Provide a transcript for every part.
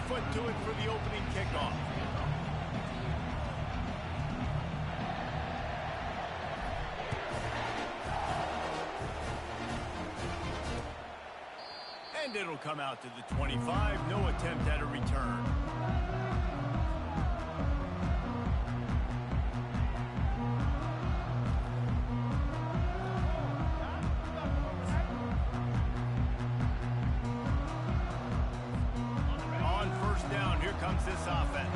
foot to it for the opening kickoff. And it'll come out to the 25. No attempt at a return. On first down, here comes this offense.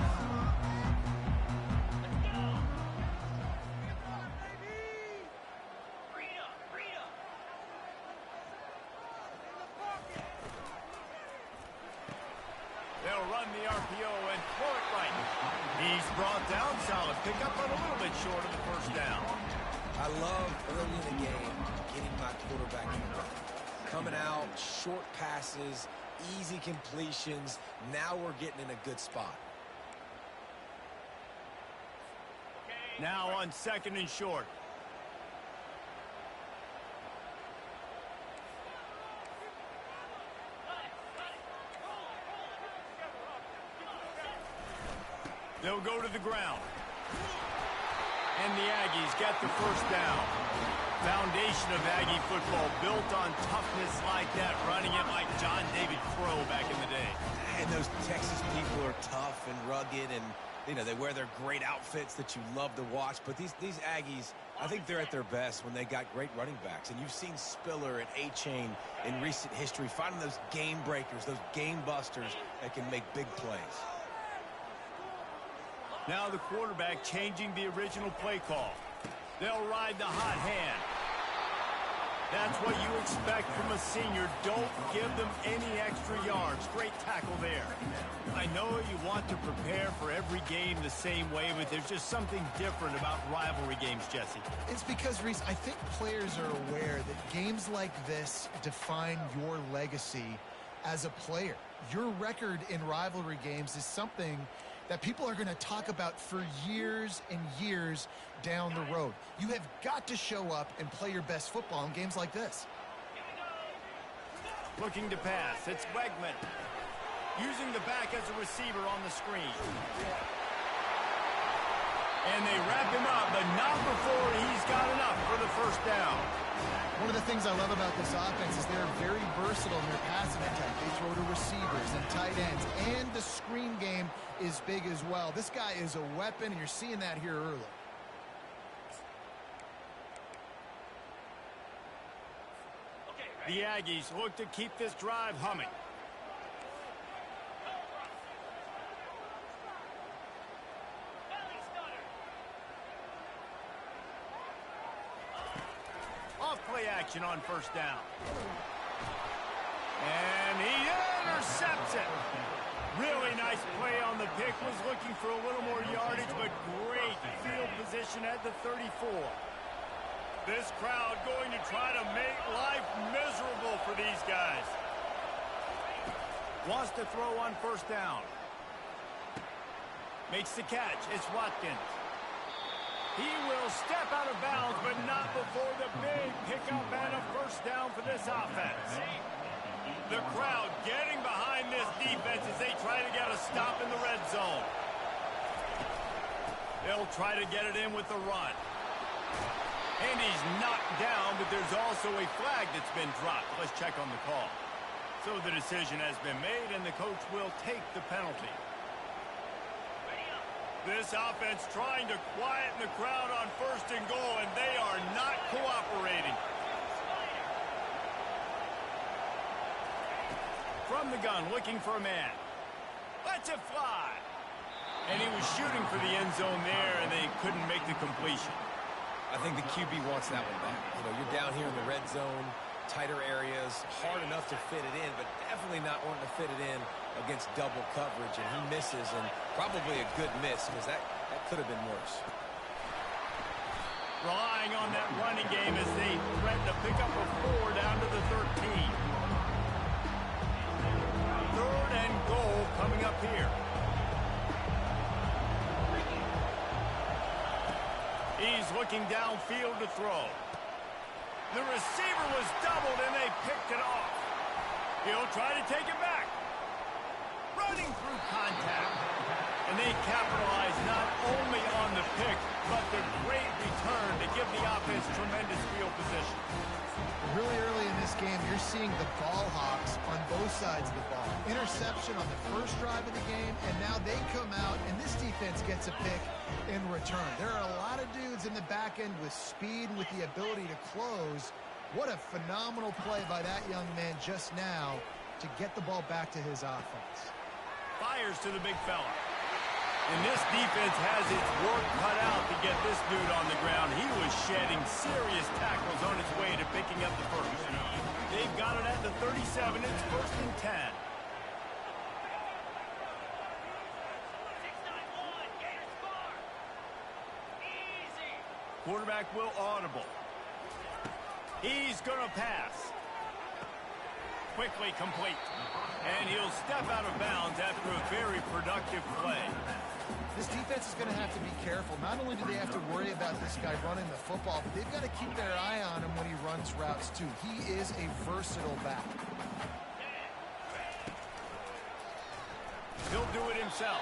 They'll run the RPO and throw it right. He's brought down. Solid pickup, but a little bit short of the first down. I love early in the game getting my quarterback in the run. Coming out, short passes, easy completions. Now we're getting in a good spot. Now on second and short. They'll go to the ground. And the Aggies get the first down. Foundation of Aggie football built on toughness like that, running it like John David Crow back in the day. And those Texas people are tough and rugged, and you know they wear their great outfits that you love to watch. But these Aggies, I think they're at their best when they got great running backs. And you've seen Spiller and A-Chain in recent history finding those game breakers, those game busters that can make big plays. Now the quarterback changing the original play call. They'll ride the hot hand. That's what you expect from a senior. Don't give them any extra yards. Great tackle there. I know you want to prepare for every game the same way, but there's just something different about rivalry games, Jesse. It's because, Reese, I think players are aware that games like this define your legacy as a player. Your record in rivalry games is something that people are going to talk about for years and years down the road. You have got to show up and play your best football in games like this. Looking to pass. It's Wegman. Using the back as a receiver on the screen. And they wrap him up, but not before he's got enough for the first down. One of the things I love about this offense is they're very versatile in their passing attack. They throw to receivers and tight ends, and the screen game is big as well. This guy is a weapon, and you're seeing that here early. The Aggies look to keep this drive humming. Off-play action on first down. And he intercepts it. Really nice play on the pick. Was looking for a little more yardage, but great field position at the 34. This crowd going to try to make life miserable for these guys. Wants to throw on first down. Makes the catch. It's Watkins. He will step out of bounds, but not before the big pickup and a first down for this offense. The crowd getting behind this defense as they try to get a stop in the red zone. They'll try to get it in with the run. And he's knocked down, but there's also a flag that's been dropped. Let's check on the call. So the decision has been made, and the coach will take the penalty. This offense trying to quieten the crowd on first and goal, and they are not cooperating. From the gun, looking for a man. Lets it fly. And he was shooting for the end zone there, and they couldn't make the completion. I think the QB wants that one back. You know, you're down here in the red zone, tighter areas, hard enough to fit it in, but definitely not wanting to fit it in against double coverage, and he misses, and probably a good miss, because that could have been worse. Relying on that running game as they threaten to pick up a 4 down to the 13. 3rd and goal coming up here. He's looking downfield to throw. The receiver was doubled, and they picked it off. He'll try to take it back. Runs running through contact. And they capitalize not only on the pick, but the great return to give the offense tremendous field position. Really early in this game, you're seeing the ball hawks on both sides of the ball. Interception on the first drive of the game, and now they come out, and this defense gets a pick in return. There are a lot of dudes in the back end with speed, with the ability to close. What a phenomenal play by that young man just now to get the ball back to his offense. Fires to the big fella. And this defense has its work cut out to get this dude on the ground. He was shedding serious tackles on his way to picking up the first. They've got it at the 37. It's 1st and 10. Quarterback will audible. He's going to pass. Quickly complete. And he'll step out of bounds after a very productive play. This defense is going to have to be careful. Not only do they have to worry about this guy running the football, but they've got to keep their eye on him when he runs routes, too. He is a versatile back. He'll do it himself.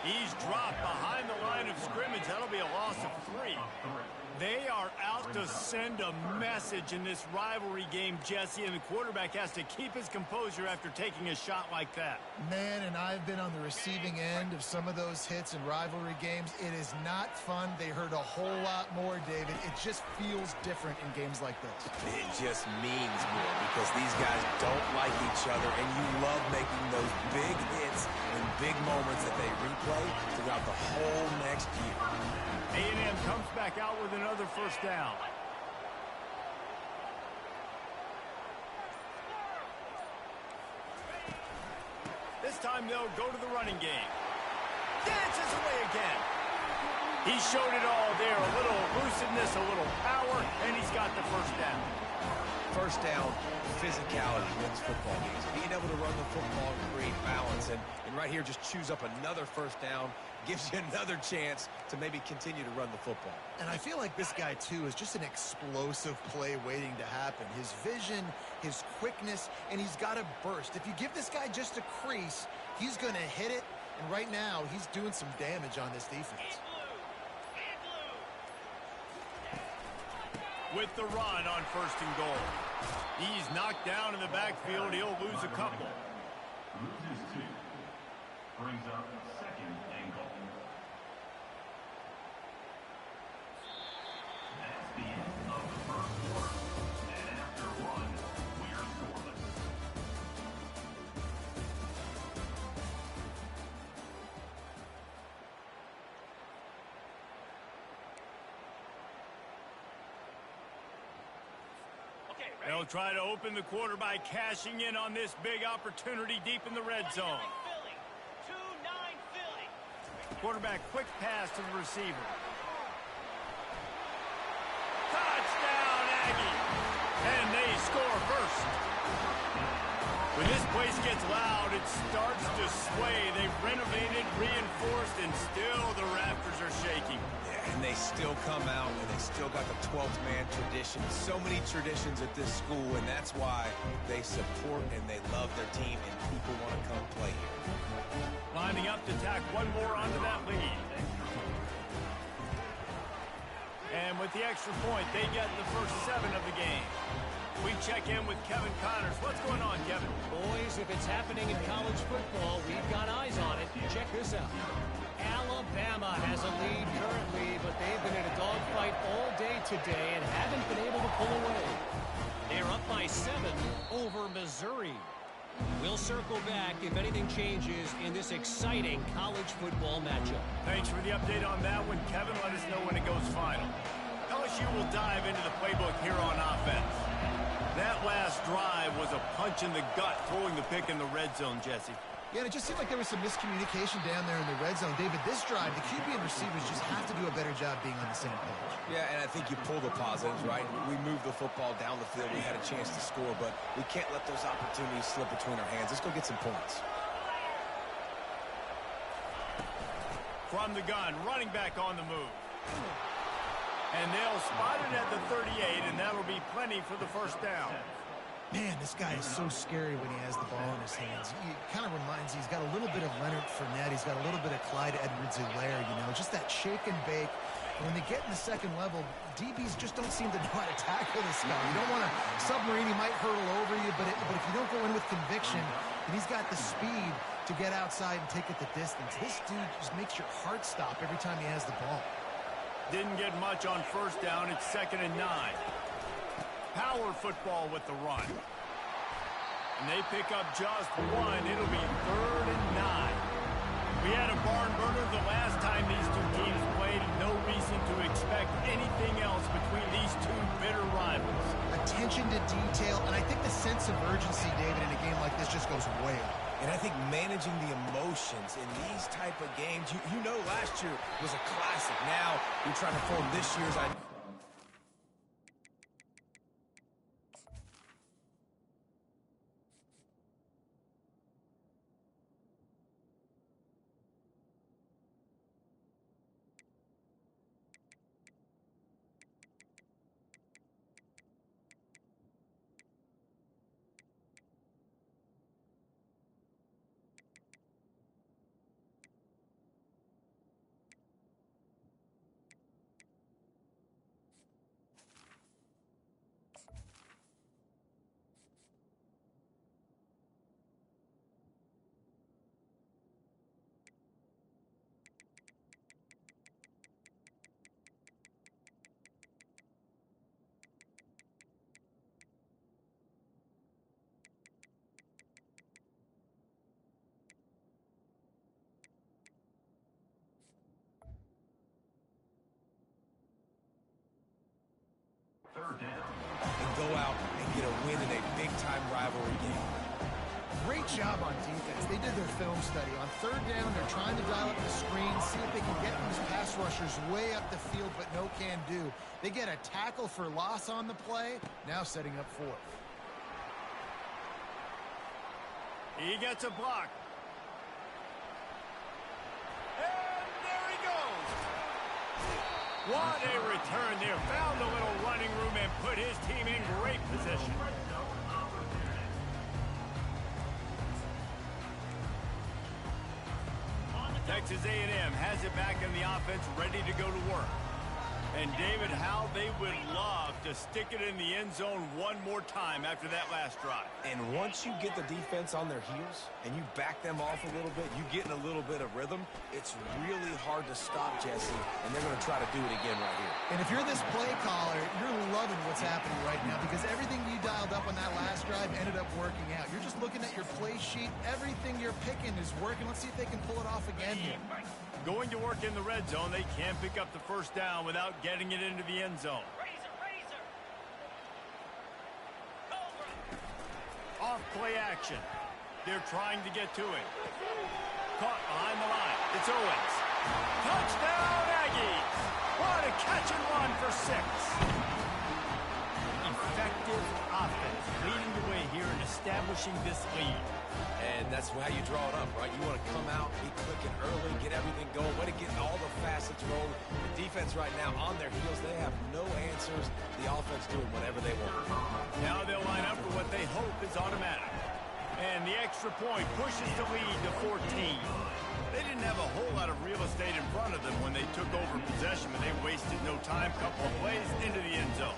He's dropped behind the line of scrimmage. That'll be a loss of 3. They are out to send a message in this rivalry game, Jesse, and the quarterback has to keep his composure after taking a shot like that. Man, and I've been on the receiving end of some of those hits in rivalry games. It is not fun. They hurt a whole lot more, David. It just feels different in games like this. It just means more because these guys don't like each other, and you love making those big hits and big moments that they replay throughout the whole next year. A&M comes back out with another first down. This time they'll go to the running game. Dances away again. He showed it all there. A little elusiveness, a little power, and he's got the first down. First down, physicality wins football games. Being able to run the football and create balance. And right here, just choose up another first down. Gives you another chance to maybe continue to run the football. And I feel like this guy, too, is just an explosive play waiting to happen. His vision, his quickness, and he's got a burst. If you give this guy just a crease, he's going to hit it. And right now, he's doing some damage on this defense. With the run on 1st and goal. He's knocked down in the backfield. He'll lose a couple. Loses 2. Brings up 2nd and goal. That's the end of the first quarter. And after 1, we're scoreless. They'll try to open the quarter by cashing in on this big opportunity deep in the red zone. Quarterback quick pass to the receiver. Touchdown, Aggie! And they score first. When this place gets loud, it starts to sway. They've renovated, reinforced, and still the rafters are shaking. Yeah, and they still come out, and they still got the 12th man tradition. So many traditions at this school, and that's why they support and they love their team, and people want to come play here. Lining up to tack one more onto that lead. And with the extra point, they get the first 7 of the game. We check in with Kevin Connors. What's going on, Kevin? Boys, if it's happening in college football, we've got eyes on it. Check this out. Alabama has a lead currently, but they've been in a dogfight all day today and haven't been able to pull away. They're up by 7 over Missouri. We'll circle back if anything changes in this exciting college football matchup. Thanks for the update on that one, Kevin. Let us know when it goes final. LSU will dive into the playbook here on offense. That last drive was a punch in the gut, throwing the pick in the red zone, Jesse. Yeah, and it just seemed like there was some miscommunication down there in the red zone. David, this drive, the QB and receivers just have to do a better job being on the same page. Yeah, and I think you pull the positives, right? We moved the football down the field. We had a chance to score, but we can't let those opportunities slip between our hands. Let's go get some points. From the gun, running back on the move. And they'll spot it at the 38, and that'll be plenty for the first down. Man, this guy is so scary when he has the ball in his hands. He kind of reminds me, he's got a little bit of Leonard Fournette. He's got a little bit of Clyde Edwards-Helaire, you know, just that shake and bake. And when they get in the second level, DBs just don't seem to know how to tackle this guy. You don't want to submarine, he might hurtle over you, but if you don't go in with conviction, and he's got the speed to get outside and take it the distance, this dude just makes your heart stop every time he has the ball. Didn't get much on first down. It's 2nd and 9. Power football with the run. And they pick up just one. It'll be 3rd and 9. We had a barn burner the last time these two teams played, and no reason to expect anything else between these two bitter rivals. Attention to detail, and I think the sense of urgency, David, in a game like this just goes way up. And I think managing the emotions in these type of games, you know last year was a classic. Now you're trying to form this year's idea. And go out and get a win in a big-time rivalry game. Great job on defense. They did their film study. On 3rd down, they're trying to dial up the screen, see if they can get these pass rushers way up the field, but no can do. They get a tackle for loss on the play, now setting up 4th. He gets a block. And there he goes. What a return there. Found a little running room and put his team in great position. Texas A&M has it back in the offense, ready to go to work. And, David, how they would love to stick it in the end zone one more time after that last drive. And once you get the defense on their heels and you back them off a little bit, you get in a little bit of rhythm, it's really hard to stop, Jesse, and they're going to try to do it again right here. And if you're this play caller, you're loving what's happening right now because everything you dialed up on that last drive ended up working out. You're just looking at your play sheet. Everything you're picking is working. Let's see if they can pull it off again here. Going to work in the red zone, they can't pick up the first down without getting it into the end zone. Off play action. They're trying to get to it. Caught behind the line. It's Owens. Touchdown, Aggies! What a catch and run for 6. Effective offense leading the way here and establishing this lead. And that's how you draw it up, right? You want to come out, be clicking early, get everything going, way to get all the facets rolling. The defense right now on their heels, they have no answers. The offense doing whatever they want. Now they'll line up for what they hope is automatic. And the extra point pushes the lead to 14. They didn't have a whole lot of real estate in front of them when they took over possession, but they wasted no time. Couple of plays into the end zone.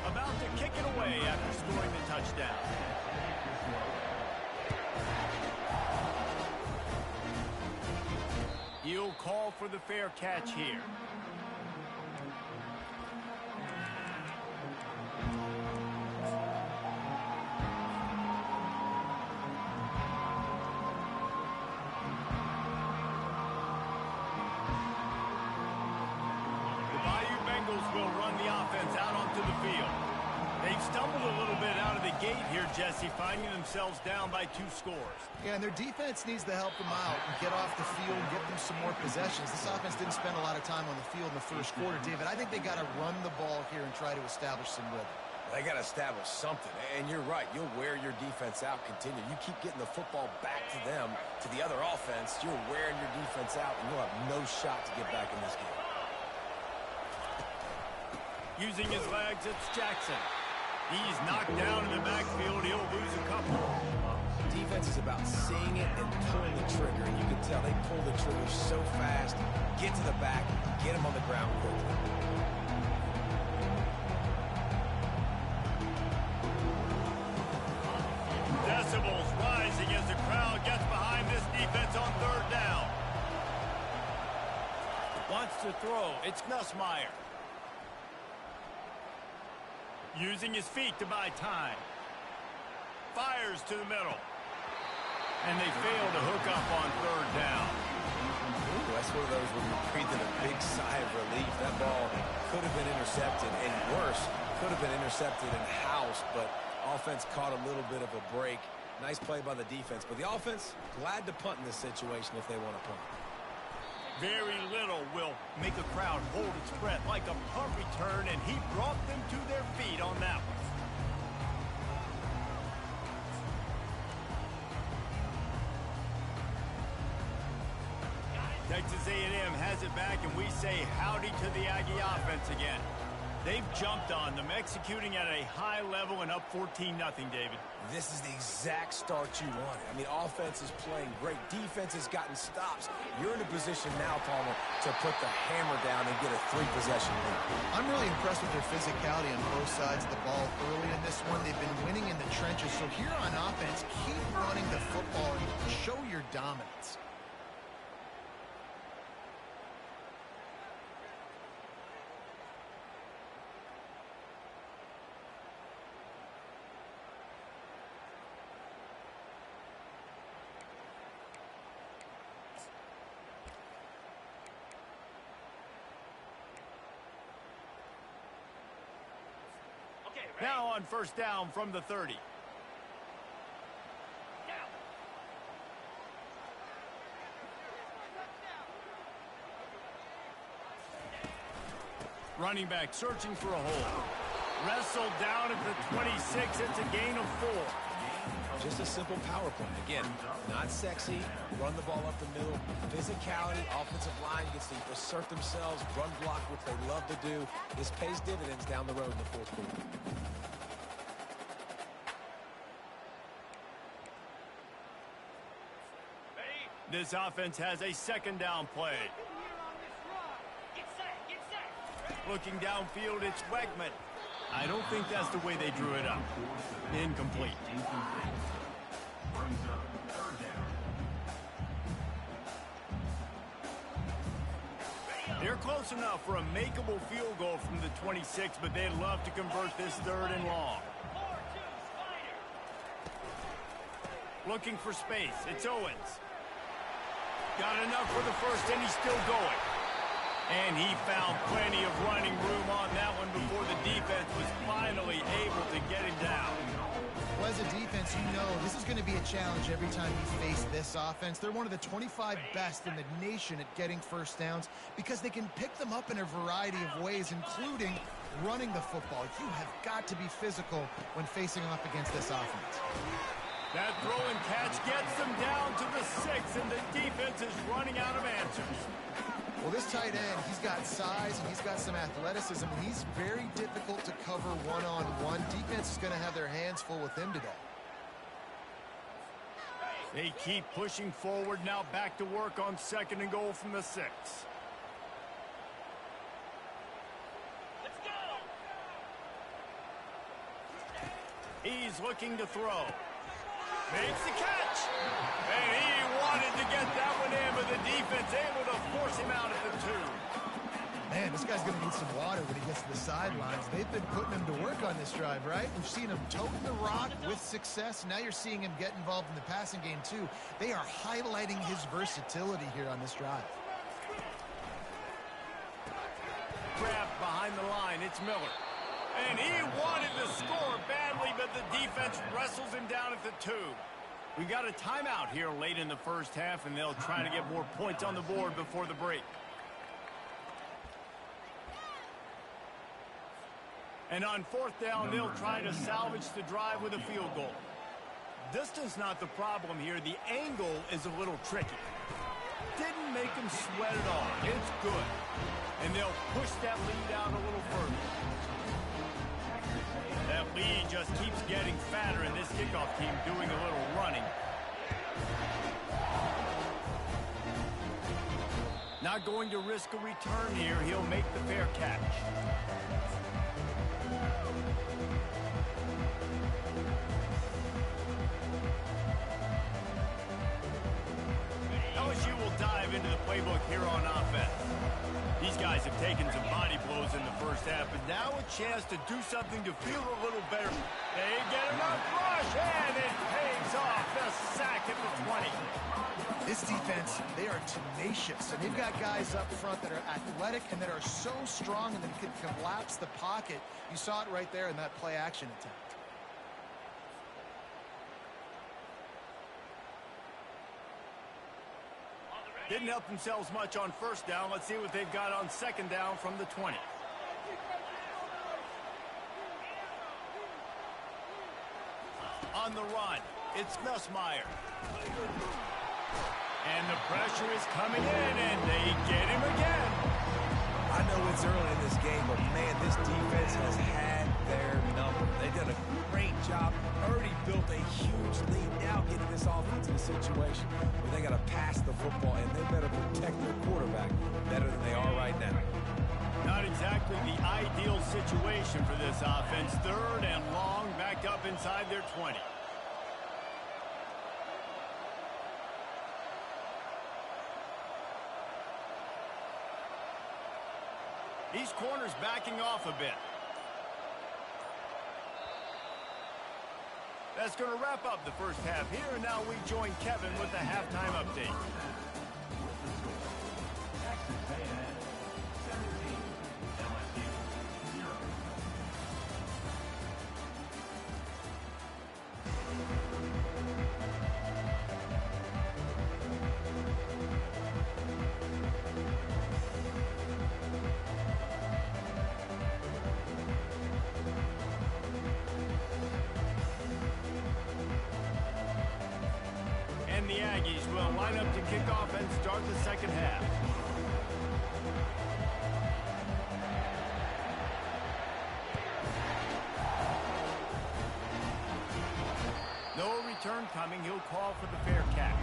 About to kick it away after scoring the touchdown. He'll call for the fair catch here. Will run the offense out onto the field. They've stumbled a little bit out of the gate here, Jesse, finding themselves down by 2 scores. Yeah, and their defense needs to help them out and get off the field and get them some more possessions. This offense didn't spend a lot of time on the field in the first quarter, David. I think they got to run the ball here and try to establish some rhythm. They got to establish something, and you're right. You'll wear your defense out, continue. You keep getting the football back to them, to the other offense, you're wearing your defense out, and you'll have no shot to get back in this game. Using his legs, it's Jackson. He's knocked down in the backfield. He'll lose a couple. Defense is about seeing it and pulling the trigger. And you can tell they pull the trigger so fast, get to the back, get him on the ground quickly. Decibels rising as the crowd gets behind this defense on third down. Wants to throw. It's Nussmeier. Using his feet to buy time. Fires to the middle. And they fail to hook up on third down. Ooh, that's one of those where you're breathing a big sigh of relief. That ball could have been intercepted, and worse, could have been intercepted and housed, but offense caught a little bit of a break. Nice play by the defense, but the offense glad to punt in this situation if they want to punt. Very little will make a crowd hold its breath like a punt return, and he brought them to their feet on that one. Texas A&M has it back, and we say howdy to the Aggie offense again. They've jumped on them, executing at a high level and up 14-0, David. This is the exact start you wanted. I mean, offense is playing great. Defense has gotten stops. You're in a position now, Palmer, to put the hammer down and get a 3-possession lead. I'm really impressed with their physicality on both sides of the ball early in this one. They've been winning in the trenches. So here on offense, keep running the football and show your dominance. Now on first down from the 30. Running back searching for a hole. Wrestled down at the 26. It's a gain of 4. Just a simple power play. Again, not sexy. Run the ball up the middle. Physicality. Offensive line gets to assert themselves. Run block, which they love to do. This pays dividends down the road in the fourth quarter. This offense has a second down play. Looking downfield, it's Wegman. I don't think that's the way they drew it up. Incomplete. They're close enough for a makeable field goal from the 26, but they'd love to convert this third and long. Looking for space. It's Owens. Got enough for the first, and he's still going. And he found plenty of running room on that one before the defense was finally able to get him down. Well, as a defense, you know this is going to be a challenge every time you face this offense. They're one of the 25 best in the nation at getting first downs because they can pick them up in a variety of ways, including running the football. You have got to be physical when facing off against this offense. That throw and catch gets them down to the 6, and the defense is running out of answers. Well, this tight end, he's got size and he's got some athleticism, and he's very difficult to cover one-on-one. Defense is going to have their hands full with him today. They keep pushing forward, now back to work on second and goal from the 6. Let's go! He's looking to throw. Makes the catch. And he wanted to get that one in, but the defense able to force him out at the 2. Man, this guy's going to need some water when he gets to the sidelines. They've been putting him to work on this drive, right? We've seen him toting the rock with success. Now you're seeing him get involved in the passing game, too. They are highlighting his versatility here on this drive. Grabbed behind the line. It's Miller. And he wanted to score badly, but the defense wrestles him down at the 2. We got a timeout here late in the first half, and they'll try to get more points on the board before the break. And on fourth down, they'll try to salvage the drive with a field goal. Distance not the problem here. The angle is a little tricky. Didn't make them sweat it all. It's good. And they'll push that lead out a little further. That lead just keeps getting fatter, and this kickoff team doing a little running. Not going to risk a return here. He'll make the fair catch. LSU will dive into the playbook here on offense. These guys have taken some body blows in the first half, but now a chance to do something to feel a little better. They get enough rush, and it pays off. The sack at the 20. This defense, they are tenacious, and they've got guys up front that are athletic and that are so strong and that can collapse the pocket. You saw it right there in that play-action attempt. Didn't help themselves much on first down. Let's see what they've got on second down from the 20. On the run, it's Nussmeier. And the pressure is coming in, and they get him again. I know it's early in this game, but, man, this defense has had their number. They've done a great job, already built a huge lead. Now getting this offense in a situation where they got to pass the football, and they better protect their quarterback better than they are right now. Not exactly the ideal situation for this offense. Third and long, backed up inside their 20. These corners backing off a bit. That's going to wrap up the first half here, and now we join Kevin with the halftime update. And the Aggies will line up to kick off and start the second half. No return coming. He'll call for the fair catch.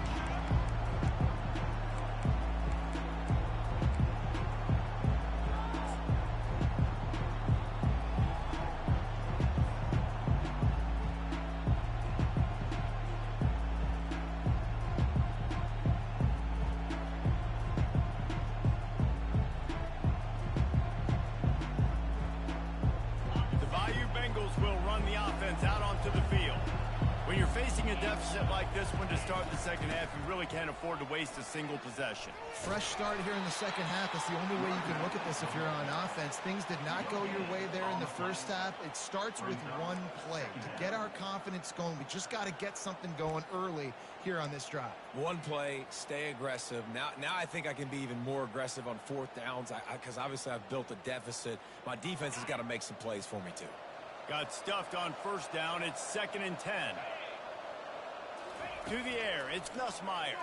Will run the offense out onto the field. When you're facing a deficit like this one to start the second half, you really can't afford to waste a single possession. Fresh start here in the second half. That's the only way you can look at this if you're on offense. Things did not go your way there in the first half. It starts with one play. To get our confidence going, we just got to get something going early here on this drive. One play, stay aggressive. Now I think I can be even more aggressive on fourth downs because obviously I've built a deficit. My defense has got to make some plays for me too. Got stuffed on first down. It's 2nd and 10. To the air. It's Nussmeier.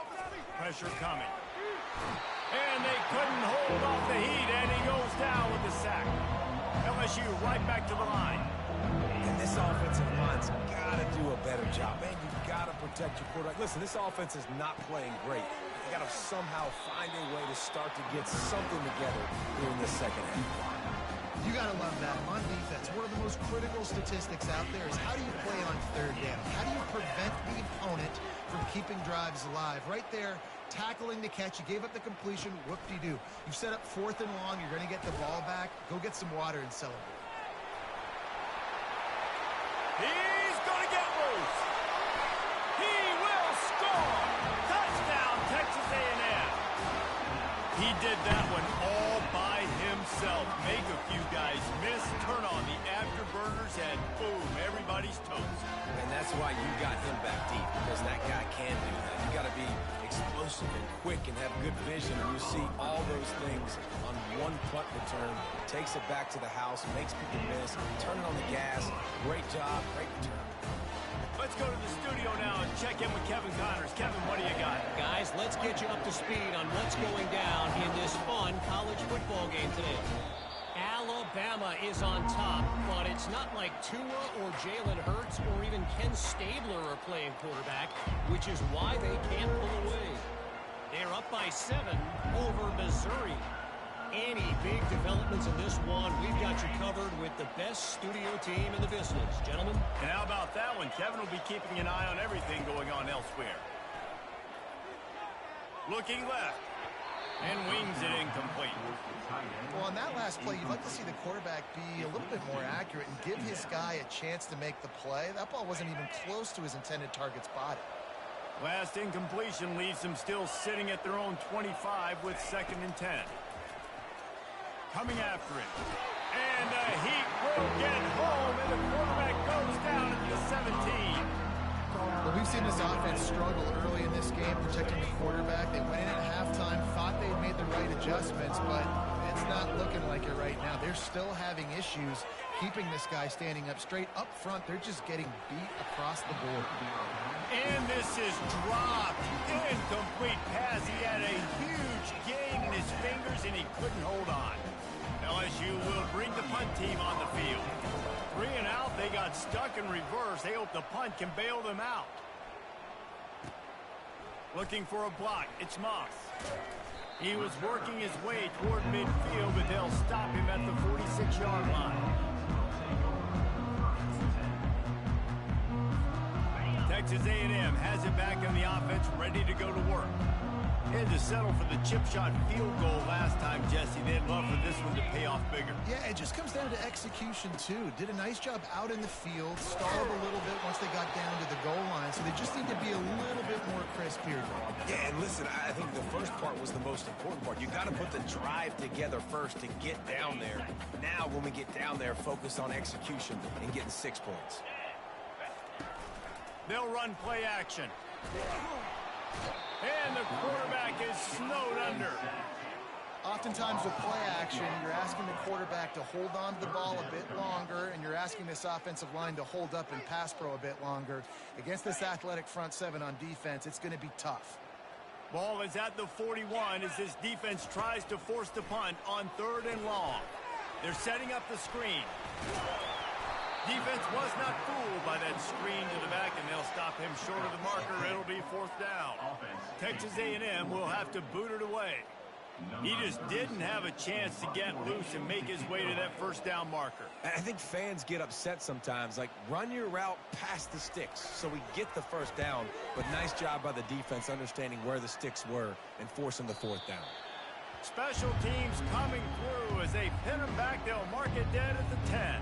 Pressure coming. And they couldn't hold off the heat, and he goes down with the sack. LSU right back to the line. And this offensive line's got to do a better job. Man, you've got to protect your quarterback. Listen, this offense is not playing great. You got to somehow find a way to start to get something together here in this second half. You got to love that. On defense, one of the most critical statistics out there is how do you play on third down? How do you prevent the opponent from keeping drives alive? Right there, tackling the catch. You gave up the completion. Whoop-de-doo. You've set up 4th and long. You're going to get the ball back. Go get some water and celebrate. He's going to get loose. He will score. Touchdown, Texas A&M. He did that one all by himself. Make a few guys miss, turn on the afterburners, and boom, everybody's toast. And that's why you got him back deep, because that guy can do that. You got to be explosive and quick and have good vision, and you see all those things on one punt return. Takes it back to the house, makes people miss, turning on the gas. Great job, great return. Let's go to the studio now and check in with Kevin Connors. Kevin, what do you got? Guys, let's get you up to speed on what's going down in this fun college football game today. Alabama is on top, but it's not like Tua or Jalen Hurts or even Ken Stabler are playing quarterback, which is why they can't pull away. They're up by 7 over Missouri. Any big developments in this one, we've got you covered with the best studio team in the business. Gentlemen? And how about that one? Kevin will be keeping an eye on everything going on elsewhere. Looking left. And wings it incomplete. Well, on that last play, you'd like to see the quarterback be a little bit more accurate and give his guy a chance to make the play. That ball wasn't even close to his intended target's body. Last incompletion leaves them still sitting at their own 25 with 2nd and 10. Coming after it. And the heat will get home, and the quarterback goes down at the 17. Well, we've seen this offense struggle early in this game protecting the quarterback. They went in at halftime, thought they made the right adjustments, but it's not looking like it right now. They're still having issues keeping this guy standing up straight. Up front, they're just getting beat across the board. And this is dropped. Incomplete pass. He had a huge gain in his fingers, and he couldn't hold on. LSU will bring the punt team on the field. 3 and out. They got stuck in reverse. They hope the punt can bail them out. Looking for a block. It's Moss. He was working his way toward midfield, but they'll stop him at the 46-yard line. Texas A&M has it back on the offense, ready to go to work. Had to settle for the chip shot field goal last time, Jesse. They'd love for this one to pay off bigger. Yeah, it just comes down to execution, too. Did a nice job out in the field, stalled a little bit once they got down to the goal line, so they just need to be a little bit more crisp here. Yeah, and listen, I think the first part was the most important part. You got to put the drive together first to get down there. Now, when we get down there, focus on execution and getting 6 points. They'll run play action. And the quarterback is snowed under. Oftentimes with play action, you're asking the quarterback to hold on to the ball a bit longer, and you're asking this offensive line to hold up and pass pro a bit longer. Against this athletic front 7 on defense, it's going to be tough. Ball is at the 41 as this defense tries to force the punt on 3rd and long. They're setting up the screen. Defense was not fooled by that screen to the back, and they'll stop him short of the marker. It'll be 4th down. Texas A&M will have to boot it away. He just didn't have a chance to get loose and make his way to that 1st down marker. And I think fans get upset sometimes, like run your route past the sticks so we get the 1st down, but nice job by the defense understanding where the sticks were and forcing the 4th down. Special teams coming through as they pin him back. They'll mark it dead at the 10.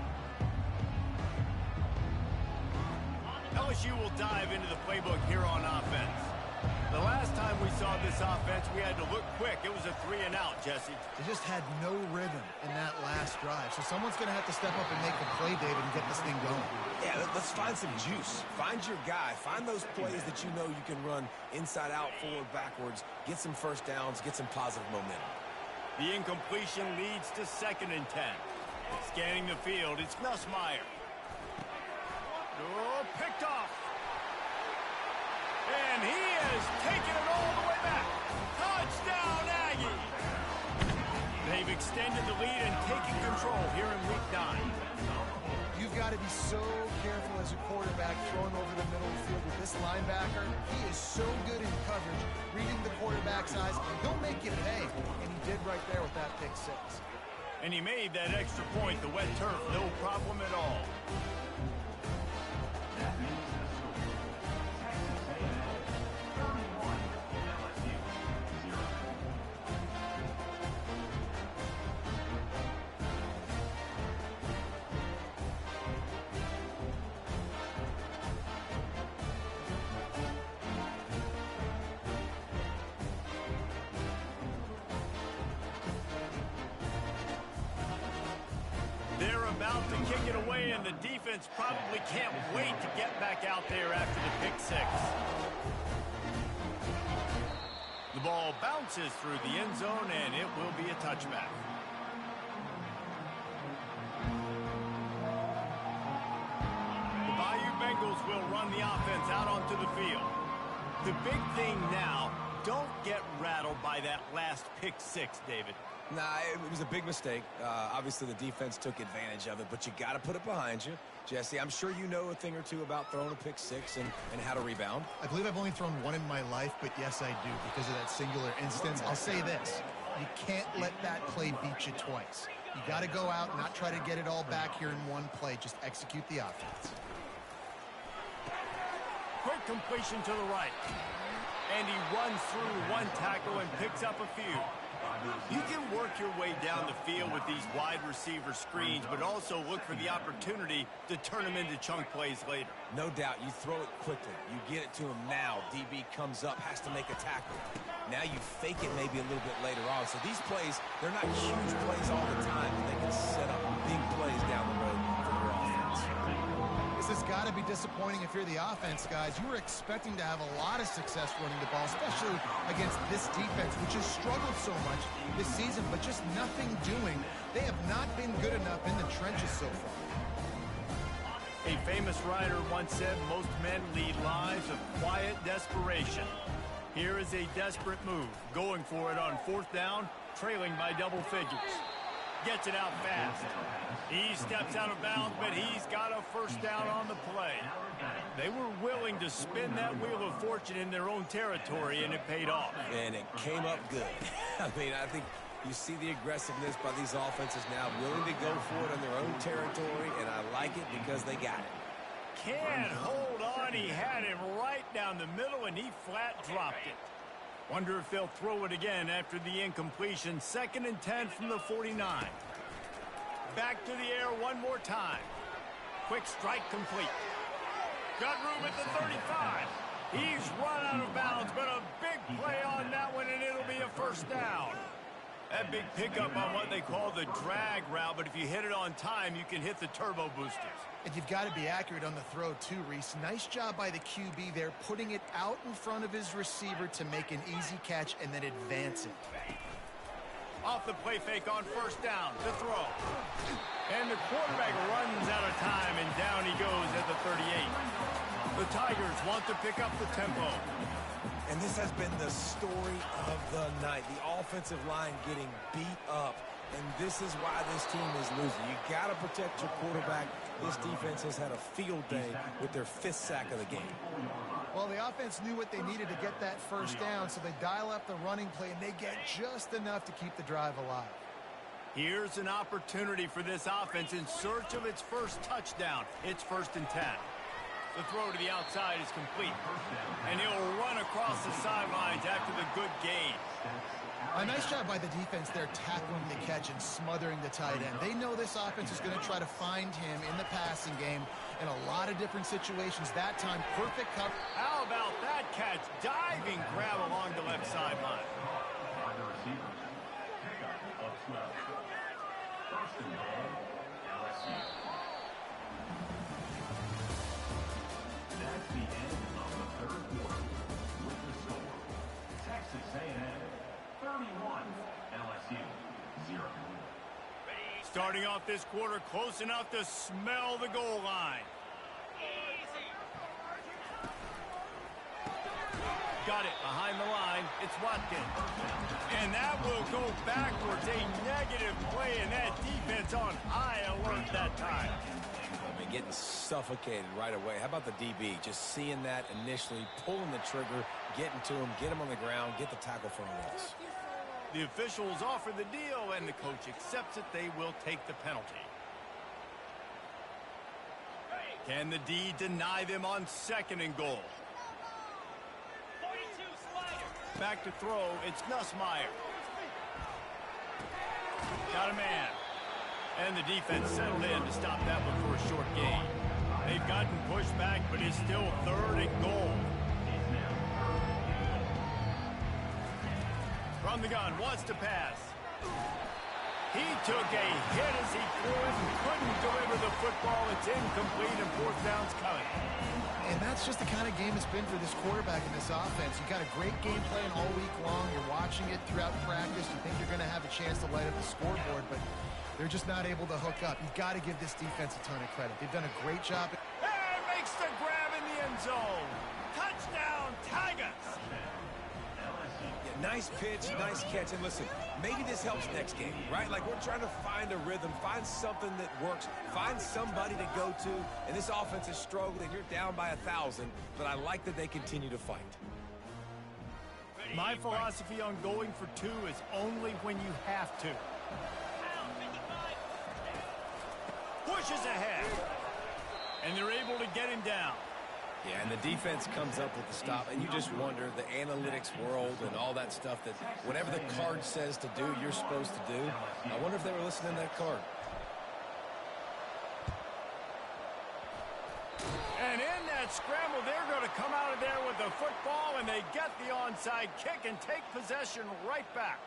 LSU will dive into the playbook here on offense. The last time we saw this offense, we had to look quick. It was a 3 and out, Jesse. They just had no rhythm in that last drive. So someone's going to have to step up and make the play, David, and get this thing going. Yeah, let's find some juice. Find your guy. Find those plays that you know you can run inside out, forward, backwards. Get some 1st downs. Get some positive momentum. The incompletion leads to 2nd and 10. Scanning the field, it's Nussmeier. Oh, picked off. And he has taken it all the way back. Touchdown, Aggie. They've extended the lead and taken control here in Week 9. You've got to be so careful as a quarterback throwing over the middle of the field with this linebacker. He is so good in coverage, reading the quarterback's eyes. He'll make you pay, and he did right there with that pick 6. And he made that extra point, the wet turf, no problem at all. They're about to kick it away, and the defense probably can't wait to get back out there after the pick 6. The ball bounces through the end zone, and it will be a touchback. The Bayou Bengals will run the offense out onto the field. The big thing now, don't get rattled by that last pick six, David. Nah, it was a big mistake. Obviously, the defense took advantage of it, but you got to put it behind you. Jesse, I'm sure you know a thing or two about throwing a pick six and how to rebound. I believe I've only thrown one in my life, but yes, I do because of that singular instance. I'll say this. You can't let that play beat you twice. You got to go out and not try to get it all back here in one play. Just execute the offense. Quick completion to the right. And he runs through one tackle and picks up a few. You can work your way down the field with these wide receiver screens, but also look for the opportunity to turn them into chunk plays later. No doubt, you throw it quickly. You get it to him now. DB comes up, has to make a tackle. Now you fake it maybe a little bit later on. So these plays, they're not huge plays all the time, but they can set up big plays down the road for your offense. This has got to be disappointing if you're the offense, guys. You were expecting to have a lot of success running the ball, especially against this defense, which has struggled so much this season, but just nothing doing. They have not been good enough in the trenches so far. A famous writer once said, most men lead lives of quiet desperation. Here is a desperate move, going for it on fourth down, trailing by double figures. Gets it out fast. He steps out of bounds, but he's got a first down on the play. They were willing to spin that wheel of fortune in their own territory, and it paid off. And it came up good. I mean, I think you see the aggressiveness by these offenses now, willing to go for it in their own territory, and I like it because they got it. Can't hold on. He had him right down the middle, and he flat dropped it. Wonder if they'll throw it again after the incompletion. 2nd and 10 from the 49. Back to the air one more time. Quick strike complete. Got room at the 35. He's run out of bounds, but a big play on that one, and it'll be a first down. That big pickup on what they call the drag route, but if you hit it on time, you can hit the turbo boosters. And you've got to be accurate on the throw too, Reese. Nice job by the QB there, putting it out in front of his receiver to make an easy catch and then advance it. Off the play fake on first down to throw. And the quarterback runs out of time, and down he goes at the 38. The Tigers want to pick up the tempo. And this has been the story of the night. The offensive line getting beat up. And this is why this team is losing. You got to protect your quarterback. This defense has had a field day with their 5th sack of the game. Well, the offense knew what they needed to get that first down, so they dial up the running play, and they get just enough to keep the drive alive. Here's an opportunity for this offense in search of its first touchdown. It's 1st and 10. The throw to the outside is complete. And he'll run across the sidelines after the good gain. A nice job by the defense there, tackling the catch and smothering the tight end. They know this offense is going to try to find him in the passing game in a lot of different situations. That time, perfect cover. How about that catch? Diving grab along the left sideline. By the receivers. Pickup of 12. 1st and 10, LSU. That's the end of the 3rd quarter. With the score, Texas A&M 31, LSU 0. Starting off this quarter close enough to smell the goal line. Got it behind the line. It's Watkins. And that will go backwards. A negative play, and that defense on high alert that time. I mean, getting suffocated right away. How about the DB? Just seeing that initially, pulling the trigger, getting to him, get him on the ground, get the tackle for a loss. The officials offer the deal, and the coach accepts it. They will take the penalty. Can the D deny them on 2nd and goal? Back to throw. It's Nussmeier. Got a man. And the defense settled in to stop that one for a short gain. They've gotten pushed back, but it's still 3rd and goal. From the gun, wants to pass. He took a hit as he threw it and couldn't deliver the football. It's incomplete, and 4th down's coming. And that's just the kind of game it's been for this quarterback in this offense. You've got a great game plan all week long. You're watching it throughout practice. You think you're going to have a chance to light up the scoreboard, but they're just not able to hook up. You've got to give this defense a ton of credit. They've done a great job. And makes the grab end zone. Touchdown, Tigers! Yeah, nice pitch, nice catch. And listen, maybe this helps next game, right? Like, we're trying to find a rhythm, find something that works, find somebody to go to. And this offense has struggled, and you're down by 1,000, but I like that they continue to fight. My philosophy on going for 2 is only when you have to. Pushes ahead. And they're able to get him down. Yeah, and the defense comes up with the stop, and you just wonder, the analytics world and all that stuff, that whatever the card says to do, you're supposed to do. I wonder if they were listening to that card. And in that scramble, they're going to come out of there with the football, and they get the onside kick and take possession right back.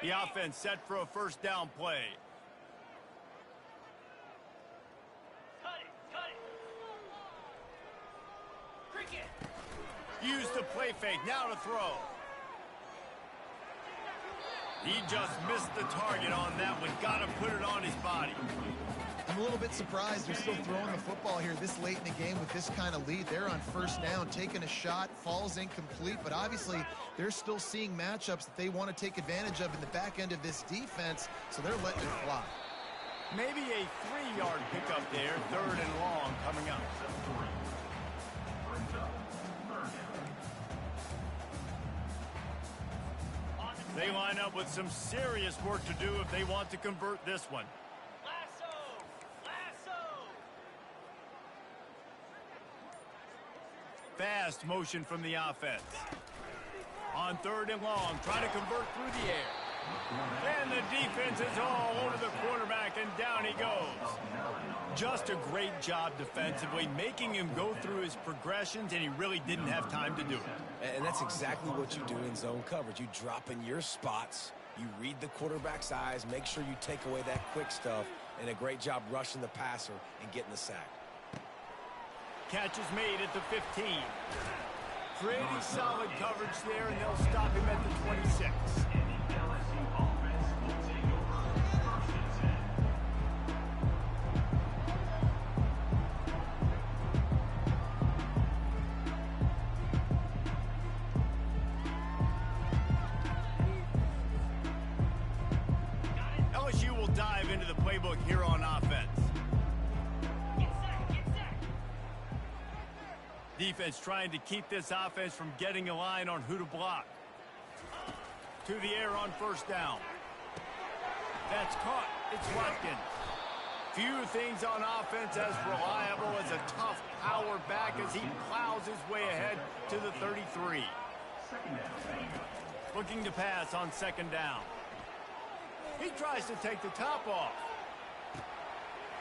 The offense set for a first down play. Use the play fake, now to throw. He just missed the target on that one. Got to put it on his body. I'm a little bit surprised they're still throwing the football here this late in the game with this kind of lead. They're on first down, taking a shot, falls incomplete, but obviously they're still seeing matchups that they want to take advantage of in the back end of this defense, so they're letting it fly. Maybe a 3-yard pickup there, 3rd and long coming up. They line up with some serious work to do if they want to convert this one. Fast motion from the offense. On 3rd and long, trying to convert through the air. And the defense is all over the quarterback, and down he goes. Just a great job defensively, making him go through his progressions, and he really didn't have time to do it. And that's exactly what you do in zone coverage. You drop in your spots, you read the quarterback's eyes, make sure you take away that quick stuff, and a great job rushing the passer and getting the sack. Catch is made at the 15. Pretty solid coverage there, and they'll stop him at the 26. LSU offense will take over 1st and 10. LSU will dive into the playbook here on offense. Defense trying to keep this offense from getting a line on who to block. To the air on first down. That's caught. It's Watkins. Few things on offense as reliable as a tough power back as he plows his way ahead to the 33. Looking to pass on 2nd down. He tries to take the top off.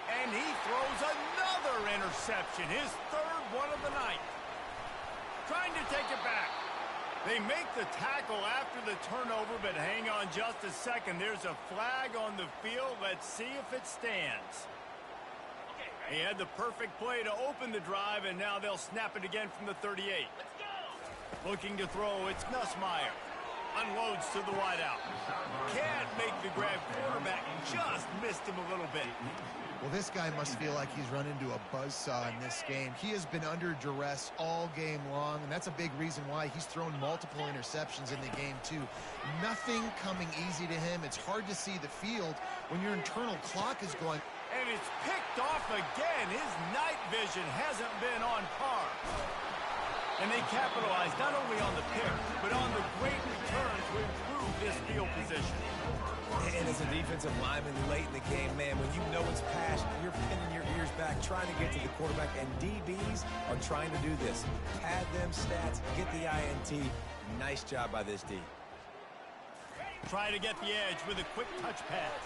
And he throws another interception, his 3rd one of the night. Trying to take it back. They make the tackle after the turnover, but hang on just a second. There's a flag on the field. Let's see if it stands. He had the perfect play to open the drive, and now they'll snap it again from the 38. Let's go. Looking to throw, it's Nussmeier. Unloads to the wideout. Can't make the grab. Quarterback just missed him a little bit. Well, this guy must feel like he's run into a buzzsaw in this game. He has been under duress all game long, and that's a big reason why he's thrown multiple interceptions in the game, too. Nothing coming easy to him. It's hard to see the field when your internal clock is going. And it's picked off again. His night vision hasn't been on par. And they capitalized not only on the pick, but on the great return to improve this field position. And as a defensive lineman late in the game, man, when you know it's passed, you're pinning your ears back, trying to get to the quarterback, and DBs are trying to do this. Pad them stats, get the INT. Nice job by this D. Try to get the edge with a quick touch pass.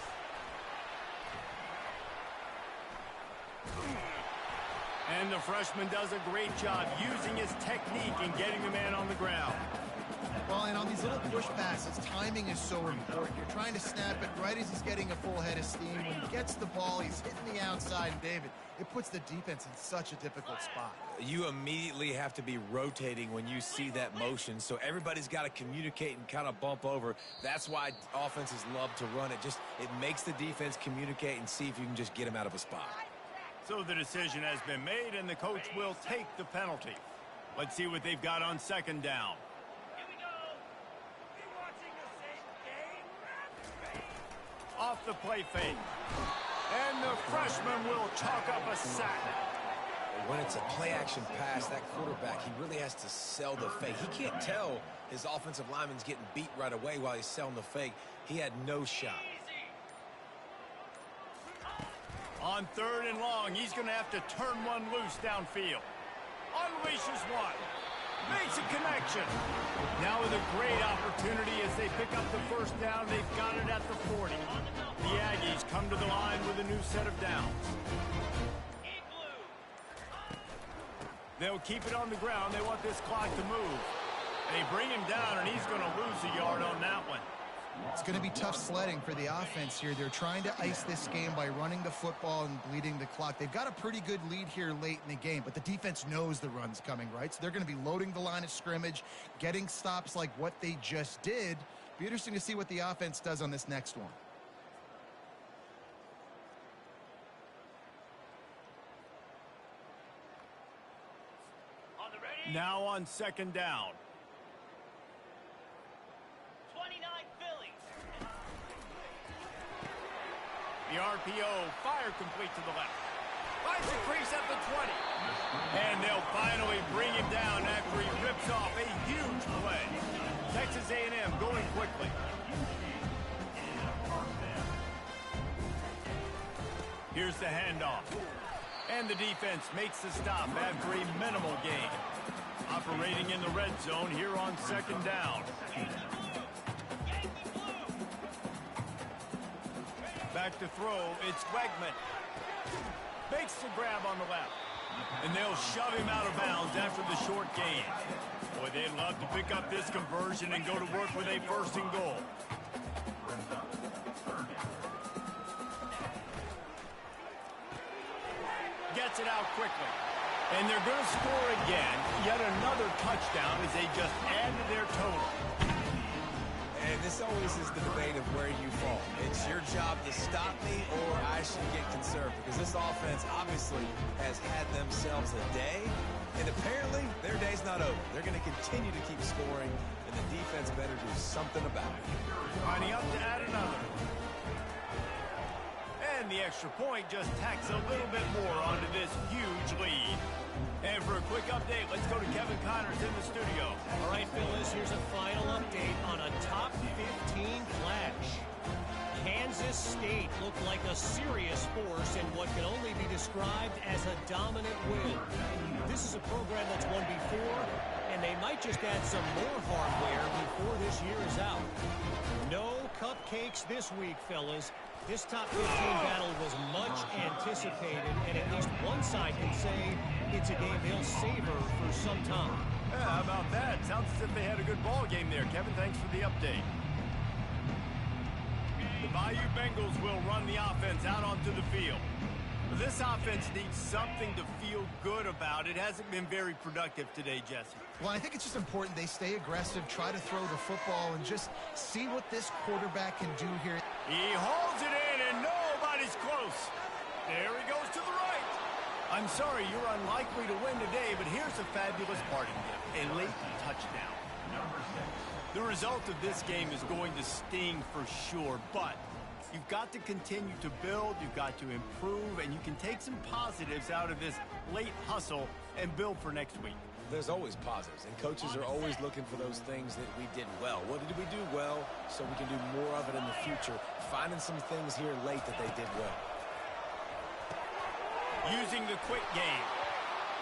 And the freshman does a great job using his technique and getting the man on the ground. Well, and on these little push passes, timing is so important. You're trying to snap it right as he's getting a full head of steam. When he gets the ball, he's hitting the outside. And David, it puts the defense in such a difficult spot. You immediately have to be rotating when you see that motion, so everybody's got to communicate and kind of bump over. That's why offenses love to run it. It makes the defense communicate and see if you can just get them out of a spot. So the decision has been made, and the coach will take the penalty. Let's see what they've got on second down. Off the play fake. And the freshman will chalk up a sack. When it's a play-action pass, that quarterback, he really has to sell the fake. He can't tell his offensive lineman's getting beat right away while he's selling the fake. He had no shot. On 3rd and long, he's going to have to turn one loose downfield. Unleashes one. Makes a connection. Now with a great opportunity as they pick up the first down. They've got it at the 40. The Aggies come to the line with a new set of downs. They'll keep it on the ground. They want this clock to move. They bring him down, and he's going to lose a yard on that one. It's going to be tough sledding for the offense here. They're trying to ice this game by running the football and bleeding the clock. They've got a pretty good lead here late in the game, but the defense knows the run's coming, right? So they're going to be loading the line of scrimmage, getting stops like what they just did. Be interesting to see what the offense does on this next one. Now on second down. 29 Phillies. The RPO, fire complete to the left. Finds a crease at the 20. And they'll finally bring him down after he rips off a huge play. Texas A&M going quickly. Here's the handoff. And the defense makes the stop after a minimal gain. Operating in the red zone here on second down. Back to throw, it's Wegman. Makes the grab on the left. And they'll shove him out of bounds after the short gain. Boy, they'd love to pick up this conversion and go to work with a 1st and goal. Gets it out quickly. And they're going to score again. Yet another touchdown as they just add to their total. And this always is the debate of where you fall. It's your job to stop me or I should get conserved. Because this offense obviously has had themselves a day. And apparently their day's not over. They're going to continue to keep scoring. And the defense better do something about it. Lining up to add another. And the extra point just tacks a little bit more onto this huge lead. And for a quick update, let's go to Kevin Connors in the studio. All right, Phyllis, here's a final update on a top 15 flash. Kansas State looked like a serious force in what can only be described as a dominant win. This is a program that's won before, and they might just add some more hardware before this year is out. No cupcakes this week, fellas. This top 15 battle was much anticipated, and at least one side can say it's a game they'll savor for some time. Yeah, how about that? Sounds as if they had a good ball game there. Kevin, thanks for the update. The Bayou Bengals will run the offense out onto the field. This offense needs something to feel good about. It hasn't been very productive today, Jesse. Well, I think it's just important they stay aggressive, try to throw the football, and just see what this quarterback can do here. He hauls it in, and nobody's close. There he goes to the right. I'm sorry, you're unlikely to win today, but here's a fabulous parting gift, a late touchdown. The result of this game is going to sting for sure, but you've got to continue to build, you've got to improve, and you can take some positives out of this late hustle and build for next week. There's always positives, and coaches are always looking for those things that we did well. What did we do well so we can do more of it in the future? Finding some things here late that they did well. Using the quick game.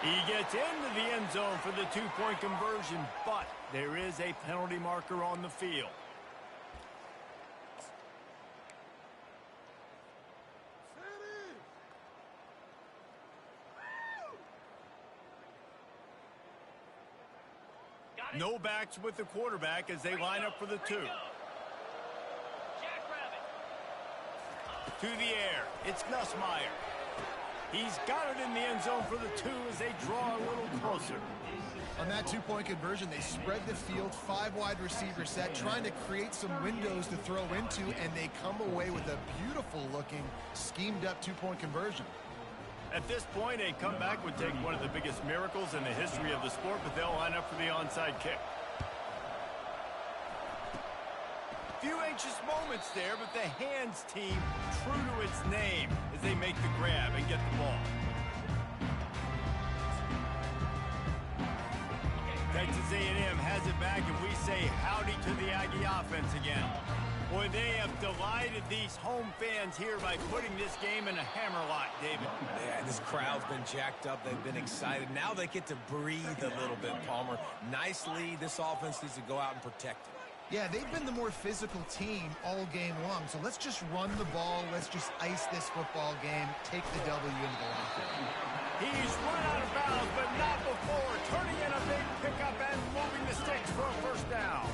He gets into the end zone for the two-point conversion, but there is a penalty marker on the field. No backs with the quarterback as they line up for the two. To the air. It's Nussmeier. He's got it in the end zone for the 2 as they draw a little closer. On that two-point conversion, they spread the field, 5 wide receiver set, trying to create some windows to throw into, and they come away with a beautiful-looking, schemed-up two-point conversion. At this point, a comeback would take one of the biggest miracles in the history of the sport, but they'll line up for the onside kick. Few anxious moments there, but the hands team true to its name as they make the grab and get the ball. Texas A&M has it back, and we say howdy to the Aggie offense again. Boy, they have delighted these home fans here by putting this game in a hammerlock, David. Yeah, this crowd's been jacked up. They've been excited. Now they get to breathe a little bit, Palmer. Nice lead. This offense needs to go out and protect it. Yeah, they've been the more physical team all game long, so let's just run the ball. Let's just ice this football game, take the W into the locker room. He's run out of bounds, but not before. Turning in a big pickup and moving the sticks for a first down.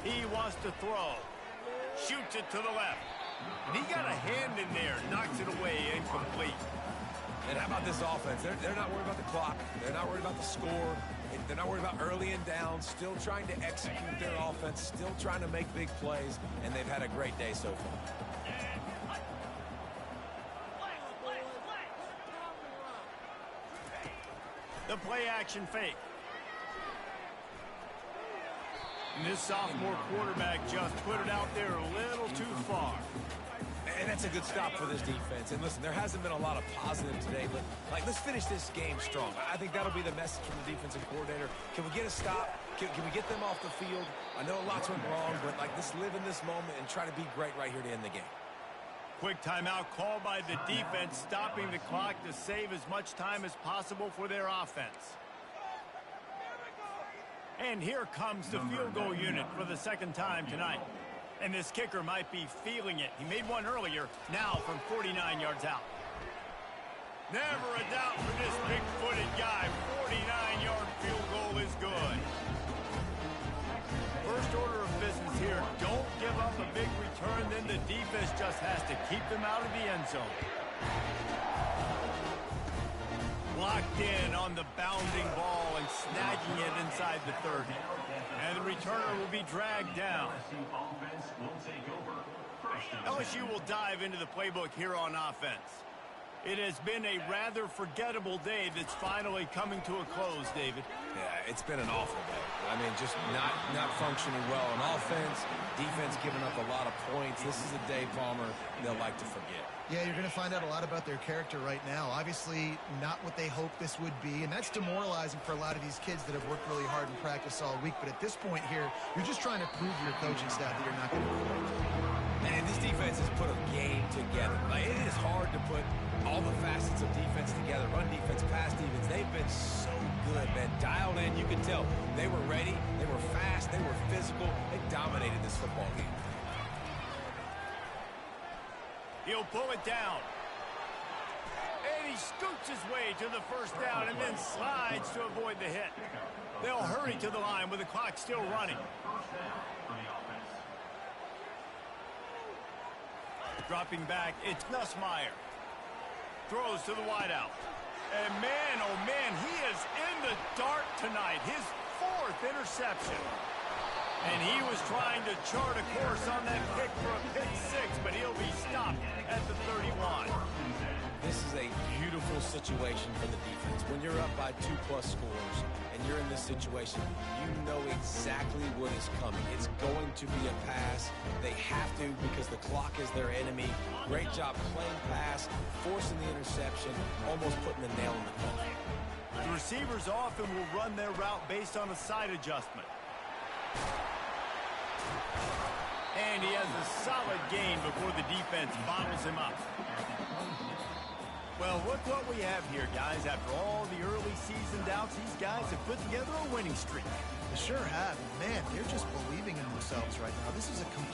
He wants to throw. Shoots it to the left. And he got a hand in there. Knocks it away, incomplete. And how about this offense? They're not worried about the clock. They're not worried about the score. They're not worried about early and down. Still trying to execute their offense. Still trying to make big plays. And they've had a great day so far. The play action fake. And this sophomore quarterback just put it out there a little too far. And that's a good stop for this defense. And listen, there hasn't been a lot of positive today, but let's finish this game strong. I think that'll be the message from the defensive coordinator. Can we get a stop? Can we get them off the field? I know lots went wrong, but let's live in this moment and try to be great right here to end the game. Quick timeout called by the defense, stopping the clock to save as much time as possible for their offense. And here comes the field goal unit for the second time tonight. And this kicker might be feeling it. He made one earlier, now from 49 yards out. Never a doubt for this big-footed guy. 49-yard field goal is good. First order of business here, don't give up a big return, then the defense just has to keep them out of the end zone. Locked in on the bounding ball and snagging it inside the 30. And the returner will be dragged down. LSU will dive into the playbook here on offense. It has been a rather forgettable day that's finally coming to a close, David. Yeah, it's been an awful day. I mean, just not functioning well on offense. Defense giving up a lot of points. This is a day, Palmer, they'll like to forget. Yeah, you're going to find out a lot about their character right now. Obviously, not what they hoped this would be, and that's demoralizing for a lot of these kids that have worked really hard in practice all week. But at this point here, you're just trying to prove to your coaching staff that you're not going to quit. And this defense has put a game together. It is hard to put all the facets of defense together. Run defense, pass defense. They've been so good, man. Dialed in, you can tell. They were ready. They were fast. They were physical. They dominated this football game. He'll pull it down. And he scoots his way to the first down and then slides to avoid the hit. They'll hurry to the line with the clock still running. Dropping back, it's Nussmeier. Throws to the wideout. And man, oh man, he is in the dark tonight. His 4th interception. And he was trying to chart a course on that pick for a pick 6, but he'll be stopped at the 31. This is a beautiful situation for the defense. When you're up by 2+ scores and you're in this situation, you know exactly what is coming. It's going to be a pass. They have to because the clock is their enemy. Great job playing pass, forcing the interception, almost putting the nail in the coffin. The receivers often will run their route based on a side adjustment. And he has a solid gain before the defense bottles him up. Well, look what we have here, guys. After all the early season doubts, these guys have put together a winning streak. They sure have. Man, they're just believing in themselves right now. This is a complete